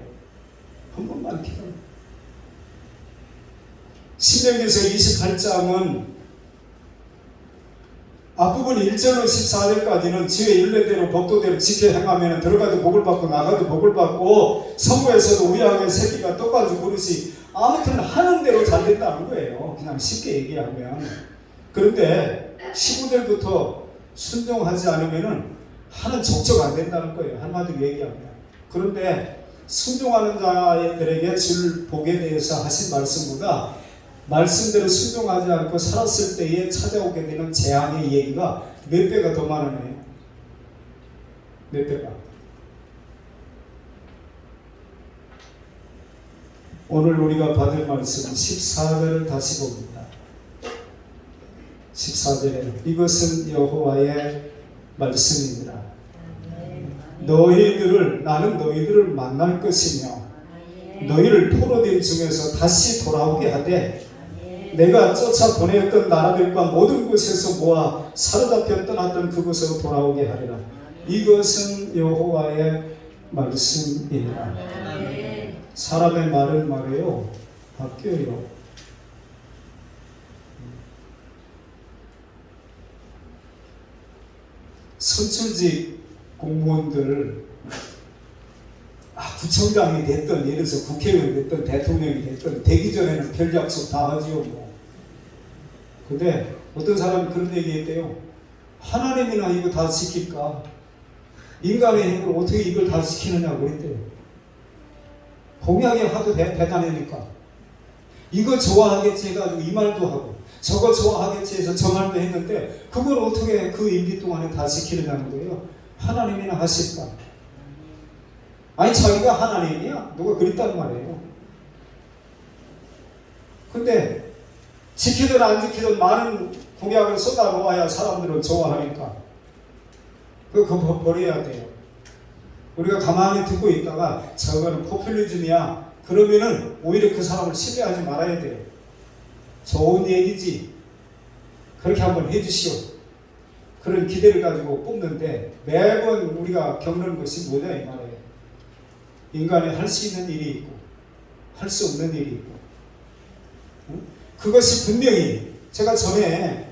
헛물만 키다. 신명기서 28장은 앞부분 1절로 14절까지는 지의 율례대로 법도대로 지켜 행하면 들어가도 복을 받고 나가도 복을 받고, 성부에서도 우리하게 새끼가 똑같은 그릇이 아무튼 하는 대로 잘 된다는 거예요. 그냥 쉽게 얘기하면. 그런데 15절부터 순종하지 않으면 하는 족적 안 된다는 거예요. 한마디로 얘기하면. 그런데 순종하는 자들에게 줄 복에 대해서 하신 말씀보다 말씀대로 순종하지 않고 살았을 때에 찾아오게 되는 재앙의 얘기가 몇 배가 더 많으네요. 몇 배가. 오늘 우리가 받을 말씀은 14절을 다시 봅니다. 14절에 이것은 여호와의 말씀입니다. 나는 너희들을 만날 것이며 너희를 포로된 중에서 다시 돌아오게 하되, 내가 쫓아 보내었던 나라들과 모든 곳에서 모아 사로잡혀 떠났던 그곳으로 돌아오게 하리라. 이것은 여호와의 말씀이니라. 사람의 말은 말이에요, 바뀌어요. 선출직 공무원들, 구청장이 됐든, 예를 들어서 국회의원이 됐든 대통령이 됐든 되기 전에는 별 약속 다 하지요 뭐. 근데 어떤 사람이 그런 얘기했대요. 하나님이나 이거 다 지킬까? 인간의 힘으로 어떻게 이걸 다 지키느냐고 그랬대요. 공약이 하도 대단하니까 이거 좋아하겠지 해가지고 이 말도 하고 저거 좋아하겠지 해서 저 말도 했는데, 그걸 어떻게 그 임기 동안에 다 지키느냐는 거예요. 하나님이나 하실까? 아니 자기가 하나님이야? 누가 그랬단 말이에요. 근데 지키든 안 지키든 많은 공약을 쏟아놓아야 사람들은 좋아하니까 그거 버려야 돼요. 우리가 가만히 듣고 있다가 저거는 포퓰리즘이야 그러면은 오히려 그 사람을 신뢰하지 말아야 돼요. 좋은 얘기지, 그렇게 한번 해주시오, 그런 기대를 가지고 뽑는데 매번 우리가 겪는 것이 뭐냐 이 말이에요. 인간이 할 수 있는 일이 있고 할 수 없는 일이 있고, 그것이 분명히 제가 전에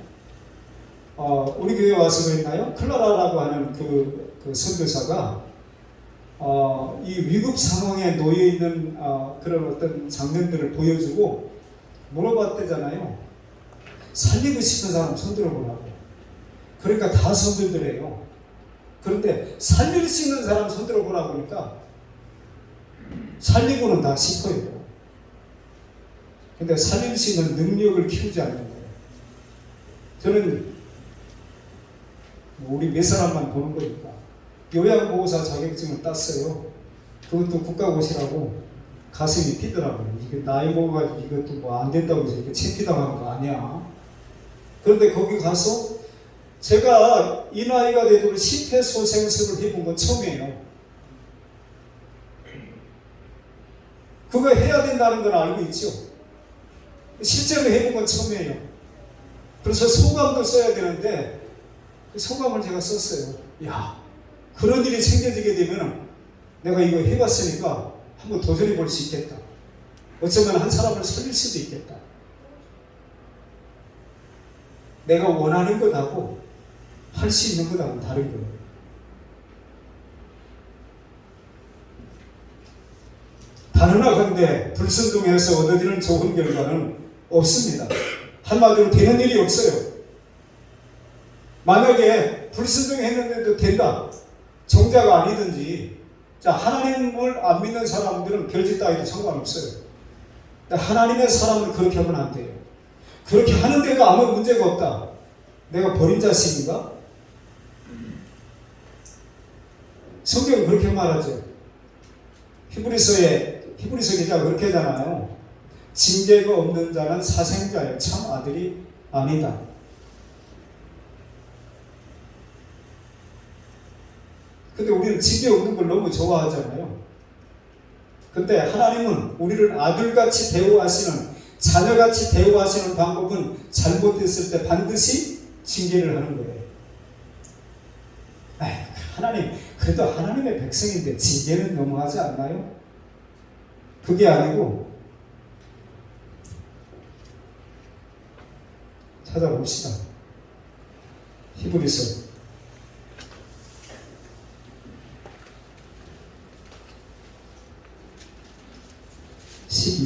우리 교회 와서 그랬나요? 클라라라고 하는 그 선교사가 이 위급 상황에 놓여 있는 그런 어떤 장면들을 보여주고 물어봤대잖아요. 살리고 싶은 사람 손들어 보라고. 그러니까 다 손들더래요. 그런데 살릴 수 있는 사람 손들어 보라고 하니까 살리고는 다 싶어요. 근데 살릴 수 있는 능력을 키우지 않는 거예요. 저는 우리 몇 사람만 보는 거니까 요양보호사 자격증을 땄어요. 그것도 국가고시라고 가슴이 뛰더라고요. 이게 나이 먹어가지고 이것도 뭐 안 된다고 해서 이렇게 창피당하는 거 아니야. 그런데 거기 가서 제가 이 나이가 돼도 심폐소생술을 해본 건 처음이에요. 그거 해야 된다는 건 알고 있죠. 실제로 해본 건 처음이에요. 그래서 소감도 써야 되는데 그 소감을 제가 썼어요. 야, 그런 일이 생겨지게 되면 내가 이거 해봤으니까 한번 도전해 볼 수 있겠다. 어쩌면 한 사람을 살릴 수도 있겠다. 내가 원하는 것하고 할 수 있는 것하고는 다른 거예요. 단언하건대 불순종해서 얻어지는 좋은 결과는 없습니다. 한마디로 되는 일이 없어요. 만약에 불순종했는데도 된다. 정자가 아니든지, 자, 하나님을 안 믿는 사람들은 별짓 따위도 상관없어요. 하나님의 사람은 그렇게 하면 안 돼요. 그렇게 하는데도 아무 문제가 없다. 내가 버린 자식인가? 성경은 그렇게 말하죠. 히브리서 기자가 그렇게 하잖아요. 징계가 없는 자는 사생자요, 참 아들이 아니다. 근데 우리는 징계 없는 걸 너무 좋아하잖아요. 근데 하나님은 우리를 아들같이 대우하시는, 자녀같이 대우하시는 방법은 잘못됐을 때 반드시 징계를 하는 거예요. 에이, 하나님, 그래도 하나님의 백성인데 징계는 너무하지 않나요? 그게 아니고, 찾아봅시다. 히브리서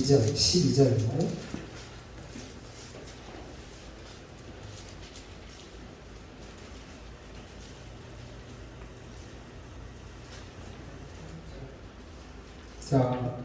12절인가요? 자,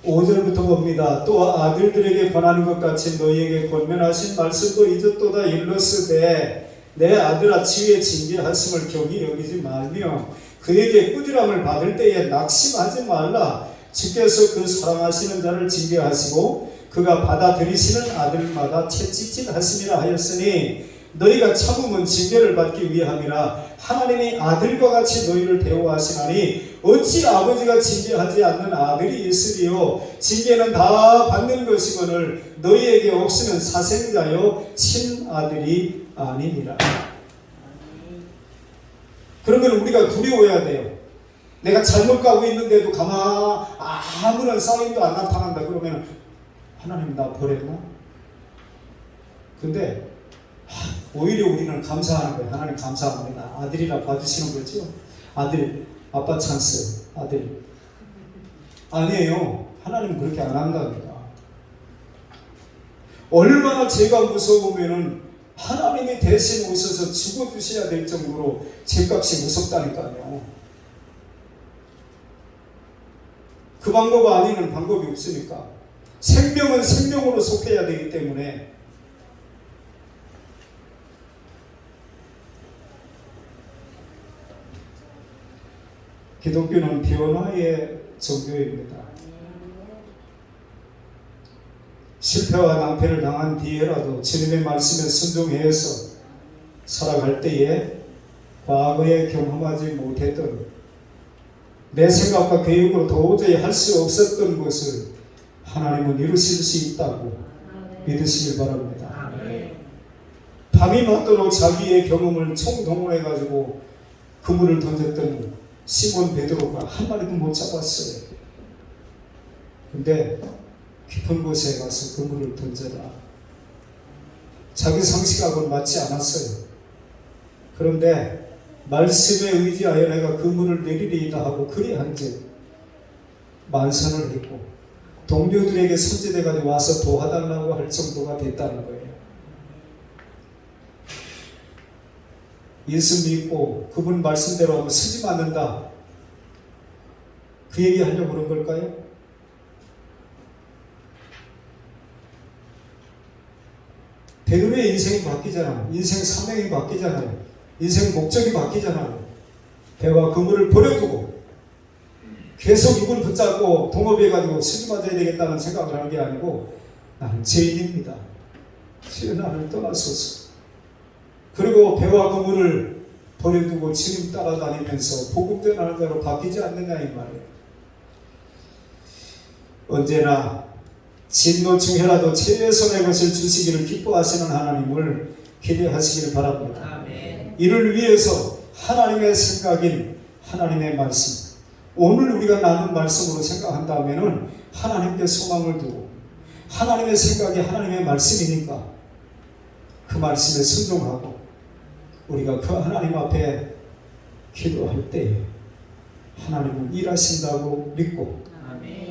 5절부터 봅니다. 또 아들들에게 권하는 것 같이 너희에게 권면하신 말씀도 잊었도다. 일러스되 내 아들아 지위의 징계하심을 경히 여기지 말며 그에게 꾸지람을 받을 때에 낙심하지 말라. 주께서 그 사랑하시는 자를 징계하시고 그가 받아들이시는 아들마다 채찍질하심이라 하였으니 너희가 참음은 징계를 받기 위함이라. 하나님이 아들과 같이 너희를 대우하시나니 어찌 아버지가 징계하지 않는 아들이 있으리요. 징계는 다 받는 것이거늘 너희에게 없으면 사생자요 친아들이 아니니라. 그러면 우리가 두려워해야 돼요. 내가 잘못 가고 있는데도 아무런 사인도 안 나타난다 그러면 하나님 나 버렸나? 근데 오히려 우리는 감사하는 거예요. 하나님 감사합니다. 아들이라 봐주시는 거죠. 아들, 아빠 찬스, 아들. 아니에요. 하나님 그렇게 안 한답니다. 얼마나 죄가 무서우면은 하나님이 대신 오셔서 죽어주셔야 될 정도로 죄값이 무섭다니까요. 그 방법 아니면 방법이 없으니까. 생명은 생명으로 속해야 되기 때문에 기독교는 변화의 종교입니다. 실패와 낭패를 당한 뒤에라도 주님의 말씀에 순종해서 살아갈 때에 과거에 경험하지 못했던 내 생각과 계획으로 도저히 할 수 없었던 것을 하나님은 이루실 수 있다고 믿으시길 바랍니다. 밤이 맞도록 자기의 경험을 총동원해가지고 그물을 던졌던 시몬 베드로가 한 마리도 못 잡았어요. 근데 깊은 곳에 가서 그물을 던져라. 자기 상식하고는 맞지 않았어요. 그런데 말씀에 의지하여 내가 그물을 내리리이다 하고 그리 한즉 만선을 했고 동료들에게 선제돼가지고 와서 도와달라고 할 정도가 됐다는 거예요. 예수 믿고 그분 말씀대로 하면 쓰지 않는다. 그 얘기 하려고 그런 걸까요? 베드로의 인생이 바뀌잖아요. 인생 사명이 바뀌잖아요. 인생 목적이 바뀌잖아요. 배와 그물을 버려두고 계속 이걸 붙잡고 동업해가지고 쓰지 맞아야 되겠다는 생각을 하는 게 아니고 나는 죄인입니다. 주여 나를 떠나소서. 그리고 배와 그물을 버려두고 주님 따라다니면서 복음 전하는 자로 바뀌지 않느냐 이 말이에요. 언제나 진노 중에라도 최선의 것을 주시기를 기뻐하시는 하나님을 기대하시기를 바랍니다. 아멘. 이를 위해서 하나님의 생각인 하나님의 말씀, 오늘 우리가 나눈 말씀으로 생각한다면 하나님께 소망을 두고 하나님의 생각이 하나님의 말씀이니까 그 말씀에 순종하고 우리가 그 하나님 앞에 기도할 때에 하나님은 일하신다고 믿고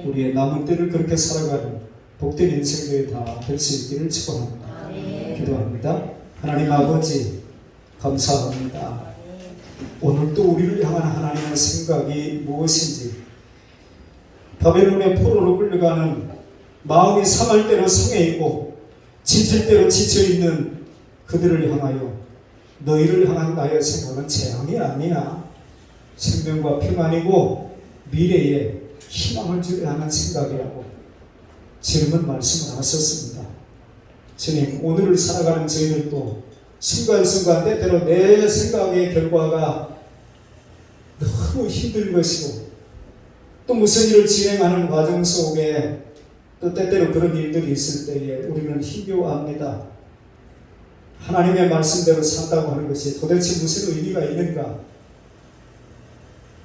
우리의 남은 때를 그렇게 살아가는 복된 인생들이 다 될 수 있기를 축원합니다. 기도합니다. 하나님 아버지 감사합니다. 오늘 또 우리를 향한 하나님의 생각이 무엇인지, 바벨론의 포로로 끌려가는 마음이 상할 대로 상해 있고 지칠 대로 지쳐 있는 그들을 향하여 너희를 향한 나의 생각은 재앙이 아니야, 생명과 평안이고 미래에 희망을 주려 하는 생각이라고 지금은 말씀을 하셨습니다. 주님, 오늘을 살아가는 저희들도 순간순간 때때로 내 생각의 결과가 너무 힘든 것이고 또 무슨 일을 진행하는 과정 속에 또 때때로 그런 일들이 있을 때에 우리는 힘겨워합니다. 하나님의 말씀대로 산다고 하는 것이 도대체 무슨 의미가 있는가?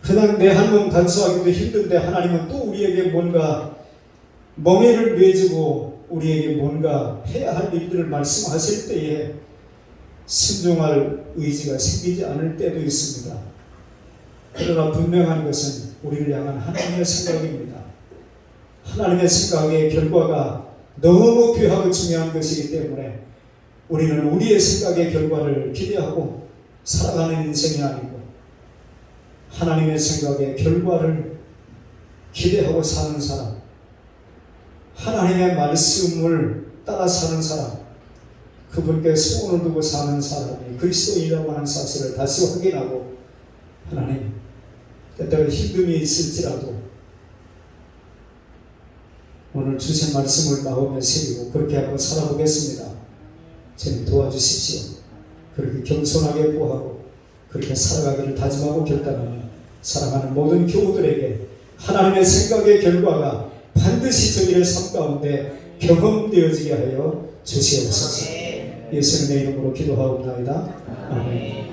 그냥 내 한 몸 간수하기도 힘든데 하나님은 또 우리에게 뭔가 멍에를 내주고 우리에게 뭔가 해야 할 일들을 말씀하실 때에 순종할 의지가 생기지 않을 때도 있습니다. 그러나 분명한 것은 우리를 향한 하나님의 생각입니다. 하나님의 생각의 결과가 너무 귀하고 중요한 것이기 때문에 우리는 우리의 생각의 결과를 기대하고 살아가는 인생이 아니고 하나님의 생각의 결과를 기대하고 사는 사람, 하나님의 말씀을 따라 사는 사람, 그분께 소원을 두고 사는 사람이 그리스도인이라고 하는 사실을 다시 확인하고 하나님, 때때로 힘듦이 있을지라도 오늘 주신 말씀을 마음에 새기고 그렇게 한번 살아보겠습니다. 주님 도와주십시오. 그렇게 겸손하게 구하고 그렇게 살아가기를 다짐하고 결단하는 사랑하는 모든 교우들에게 하나님의 생각의 결과가 반드시 저희의 삶 가운데 경험되어지게 하여 주시옵소서. 예수님의 이름으로 기도하옵나이다. 아멘.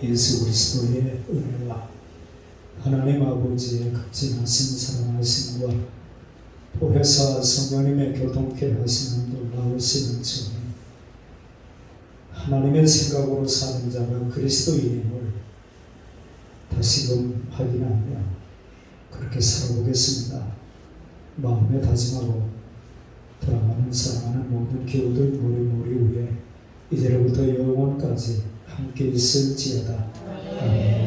예수 그리스도의 은혜와 하나님 아버지의 극진하신 사랑하심과 보혜사 성령님의 교통케 하시는 놀라우신 은총이 하나님의 생각으로 사는 자가 그리스도인임을 다시금 확인하며 그렇게 살아보겠습니다. 마음에 다짐하고 돌아가는 사랑하는 모든 교우들 머리 위에 이제로부터 영원까지 함께 있을지어다. 아멘.